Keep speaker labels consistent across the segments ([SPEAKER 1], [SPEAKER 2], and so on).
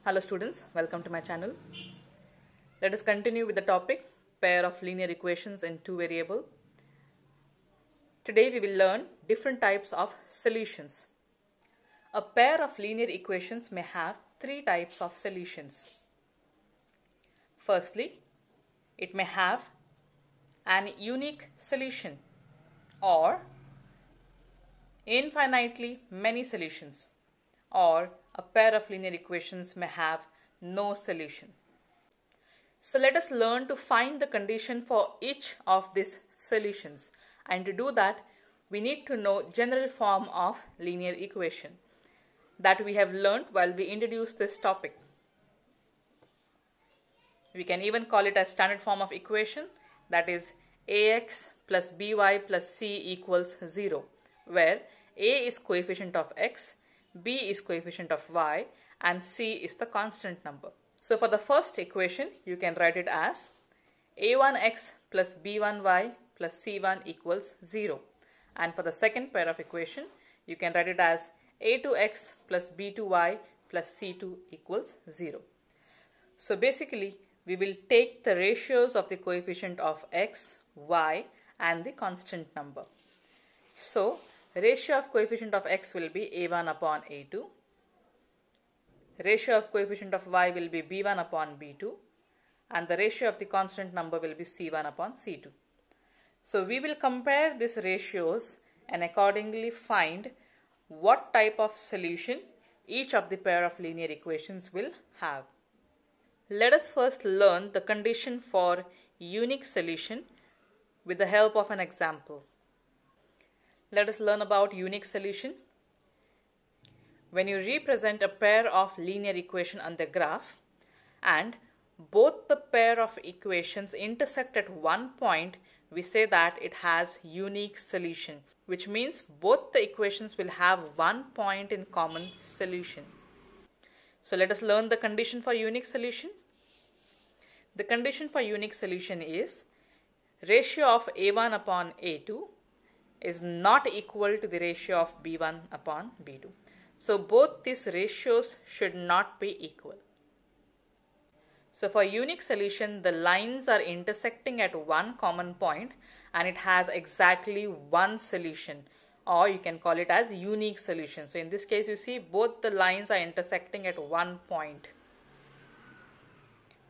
[SPEAKER 1] Hello students, welcome to my channel. Let us continue with the topic pair of linear equations in two variable. Today we will learn different types of solutions. A pair of linear equations may have three types of solutions. Firstly, it may have an unique solution or infinitely many solutions, or a pair of linear equations may have no solution. So let us learn to find the condition for each of these solutions, and to do that we need to know general form of linear equation that we have learned while we introduced this topic. We can even call it as standard form of equation, that is ax plus by plus c equals 0, where a is coefficient of x, b is coefficient of y, and c is the constant number. So for the first equation, you can write it as a1x plus b1y plus c1 equals 0. And for the second pair of equation, you can write it as a2x plus b2y plus c2 equals 0. So basically, we will take the ratios of the coefficient of x, y, and the constant number. So ratio of coefficient of x will be a1 upon a2. Ratio of coefficient of y will be b1 upon b2. And the ratio of the constant number will be c1 upon c2. So we will compare these ratios and accordingly find what type of solution each of the pair of linear equations will have. Let us first learn the condition for unique solution with the help of an example. Let us learn about unique solution. When you represent a pair of linear equation on the graph and both the pair of equations intersect at one point, we say that it has unique solution, which means both the equations will have one point in common solution. So let us learn the condition for unique solution. The condition for unique solution is ratio of a1 upon a2 is not equal to the ratio of b1 upon b2. So both these ratios should not be equal. So for unique solution, the lines are intersecting at one common point and it has exactly one solution, or you can call it as unique solution. So in this case, you see both the lines are intersecting at one point.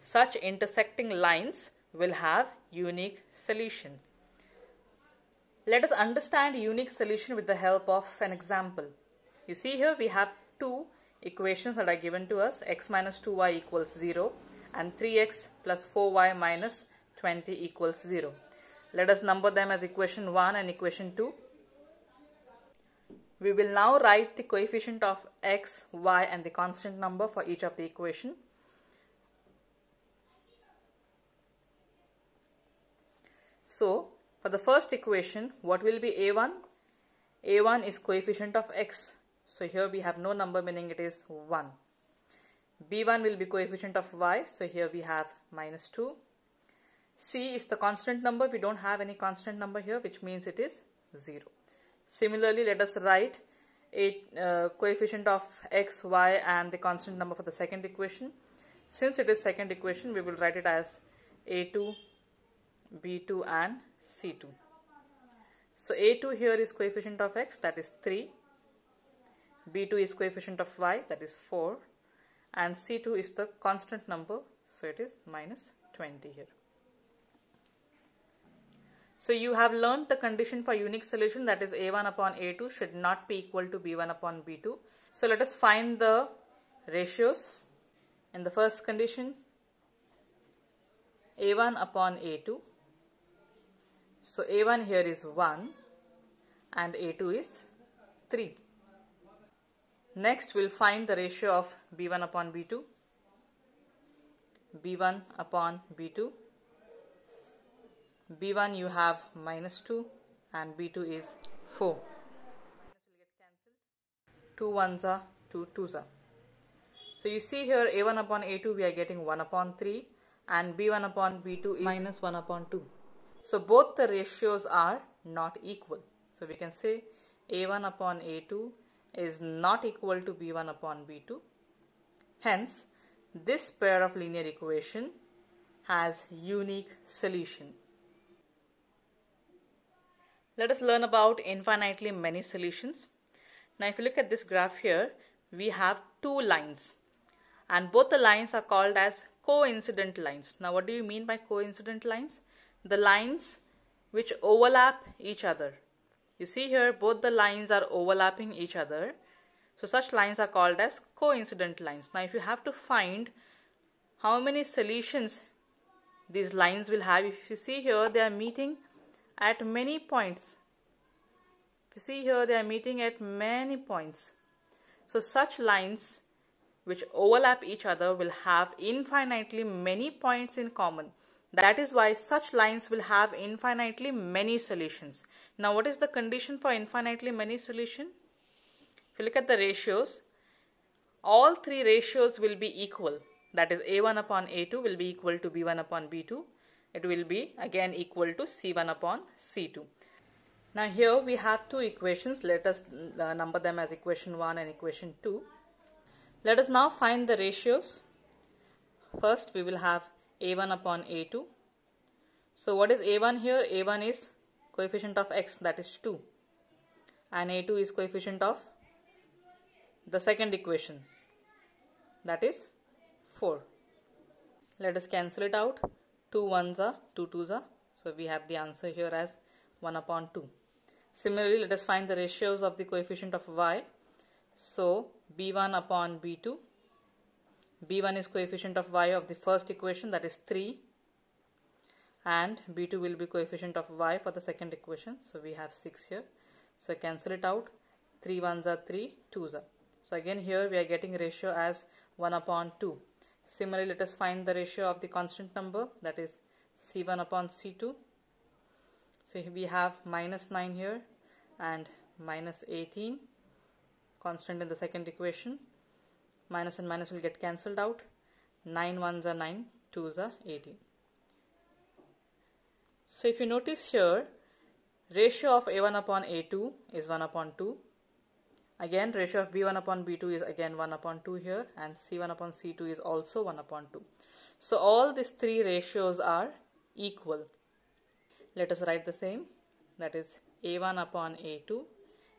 [SPEAKER 1] Such intersecting lines will have unique solution. Let us understand unique solution with the help of an example. You see here we have two equations that are given to us, x minus 2y equals 0 and 3x plus 4y minus 20 equals 0. Let us number them as equation 1 and equation 2. We will now write the coefficient of x, y and the constant number for each of the equation. So for the first equation, what will be a1? a1 is coefficient of x. So here we have no number, meaning it is 1. b1 will be coefficient of y. So here we have minus 2. c is the constant number. We don't have any constant number here, which means it is 0. Similarly, let us write a coefficient of x, y and the constant number for the second equation. Since it is second equation, we will write it as a2, b2 and c2. So a2 here is coefficient of x, that is 3. b2 is coefficient of y, that is 4. And c2 is the constant number, so it is minus 20 here. So you have learned the condition for unique solution, that is a1 upon a2 should not be equal to b1 upon b2. So let us find the ratios. In the first condition, a1 upon a2. So a1 here is 1 and a2 is 3. Next we'll find the ratio of b1 upon b2. b1 upon b2. b1 you have minus 2 and b2 is 4. 2 ones are 2 twos are. So you see here a1 upon a2 we are getting 1 upon 3 and b1 upon b2 is minus 1 upon 2. So both the ratios are not equal. So we can say a1 upon a2 is not equal to b1 upon b2. Hence, this pair of linear equation has unique solution. Let us learn about infinitely many solutions. Now if you look at this graph here, we have two lines and both the lines are called as coincident lines. Now what do you mean by coincident lines? The lines which overlap each other. You see here both the lines are overlapping each other. So such lines are called as coincident lines. Now if you have to find how many solutions these lines will have, if you see here they are meeting at many points. If you see here they are meeting at many points. So such lines which overlap each other will have infinitely many points in common. That is why such lines will have infinitely many solutions. Now what is the condition for infinitely many solution? If you look at the ratios, all three ratios will be equal. That is A1 upon A2 will be equal to B1 upon B2. It will be again equal to C1 upon C2. Now here we have two equations. Let us number them as equation 1 and equation 2. Let us now find the ratios. First we will have A1 upon A2. So what is A1 here? A1 is coefficient of x, that is 2. And A2 is coefficient of the second equation, that is 4. Let us cancel it out. 2 ones are 2 twos are. So we have the answer here as 1 upon 2. Similarly, let us find the ratios of the coefficient of y. So B1 upon B2. B1 is coefficient of y of the first equation, that is 3. And B2 will be coefficient of y for the second equation. So we have 6 here. So cancel it out. 3 ones are 3, 2s are. So again here we are getting ratio as 1 upon 2. Similarly, let us find the ratio of the constant number, that is C1 upon C2. So we have minus 9 here and minus 18, constant in the second equation. Minus and minus will get cancelled out. 9 ones are 9, 2s are 18. So if you notice here, ratio of A1 upon A2 is 1 upon 2. Again, ratio of B1 upon B2 is again 1 upon 2 here, and C1 upon C2 is also 1 upon 2. So all these three ratios are equal. Let us write the same, that is A1 upon A2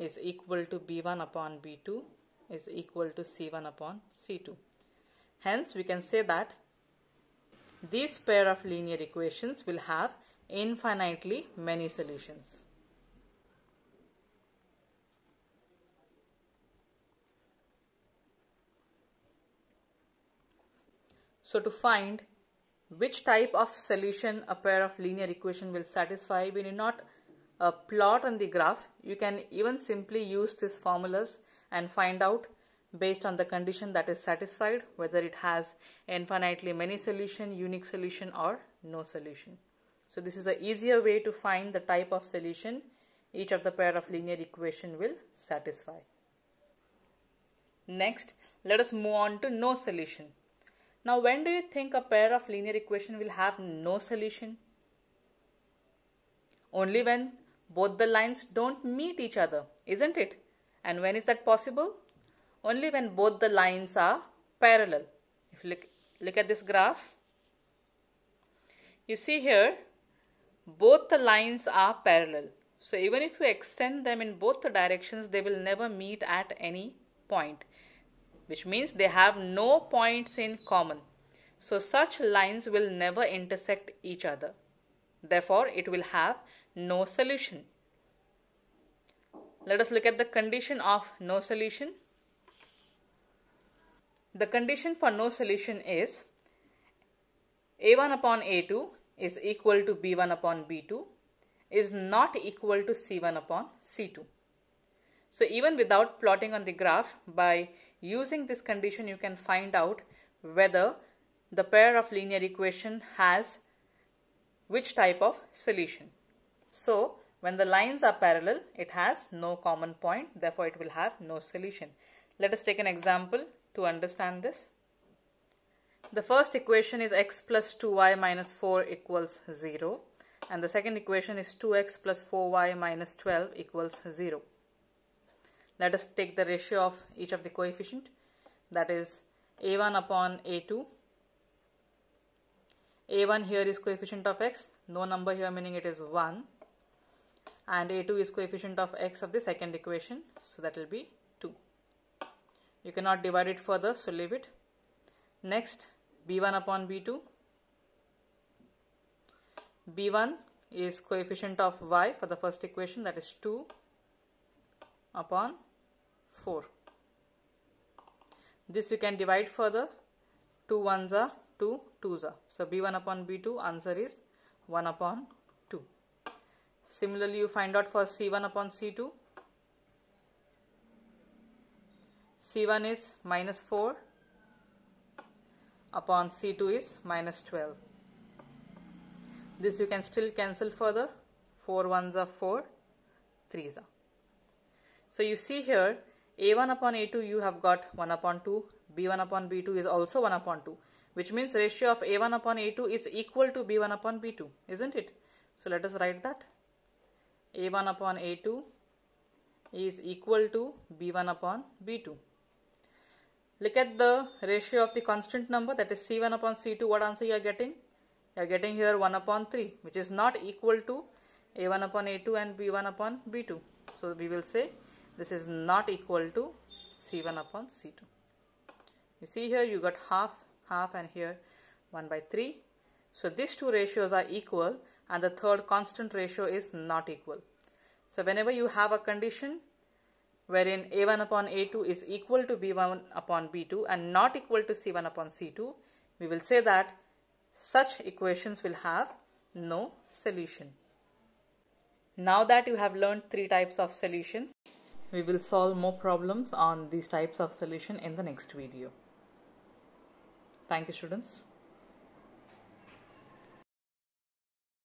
[SPEAKER 1] is equal to B1 upon B2 is equal to C1 upon C2. Hence, we can say that this pair of linear equations will have infinitely many solutions. So to find which type of solution a pair of linear equation will satisfy, we need not plot on the graph. You can even simply use these formulas and find out based on the condition that is satisfied whether it has infinitely many solution, unique solution or no solution. So this is an easier way to find the type of solution each of the pair of linear equation will satisfy. Next, let us move on to no solution. Now, when do you think a pair of linear equation will have no solution? Only when both the lines don't meet each other, isn't it? And when is that possible? Only when both the lines are parallel. If you look at this graph, you see here both the lines are parallel. So even if you extend them in both the directions, they will never meet at any point, which means they have no points in common. So such lines will never intersect each other. Therefore, it will have no solution. Let us look at the condition of no solution. The condition for no solution is A1 upon A2 is equal to B1 upon B2 is not equal to C1 upon C2. So even without plotting on the graph, by using this condition you can find out whether the pair of linear equation has which type of solution. So when the lines are parallel, it has no common point, therefore it will have no solution. Let us take an example to understand this. The first equation is x plus 2y minus 4 equals 0, and the second equation is 2x plus 4y minus 12 equals 0. Let us take the ratio of each of the coefficient, that is a1 upon a2. a1 here is coefficient of x, no number here meaning it is 1, and a2 is coefficient of x of the second equation, so that will be 2. You cannot divide it further, so leave it. Next, b1 upon b2. b1 is coefficient of y for the first equation, that is 2 upon 4. This you can divide further. 2 1s are 2 2s are. So b1 upon b2 answer is 1 upon 2. Similarly, you find out for c1 upon c2. c1 is minus 4 upon c2 is minus 12. This you can still cancel further. 4 1s are 4, 3s are. So you see here, a1 upon a2 you have got 1 upon 2, b1 upon b2 is also 1 upon 2, which means ratio of a1 upon a2 is equal to b1 upon b2, isn't it? So let us write that. a1 upon a2 is equal to b1 upon b2. Look at the ratio of the constant number, that is c1 upon c2. What answer you are getting? You are getting here 1 upon 3, which is not equal to a1 upon a2 and b1 upon b2. So we will say this is not equal to c1 upon c2. You see here you got half, half, and here 1 by 3. So these two ratios are equal and the third constant ratio is not equal. So whenever you have a condition wherein a1 upon a2 is equal to b1 upon b2 and not equal to c1 upon c2, we will say that such equations will have no solution. Now that you have learned 3 types of solutions, we will solve more problems on these types of solution in the next video. Thank you, students.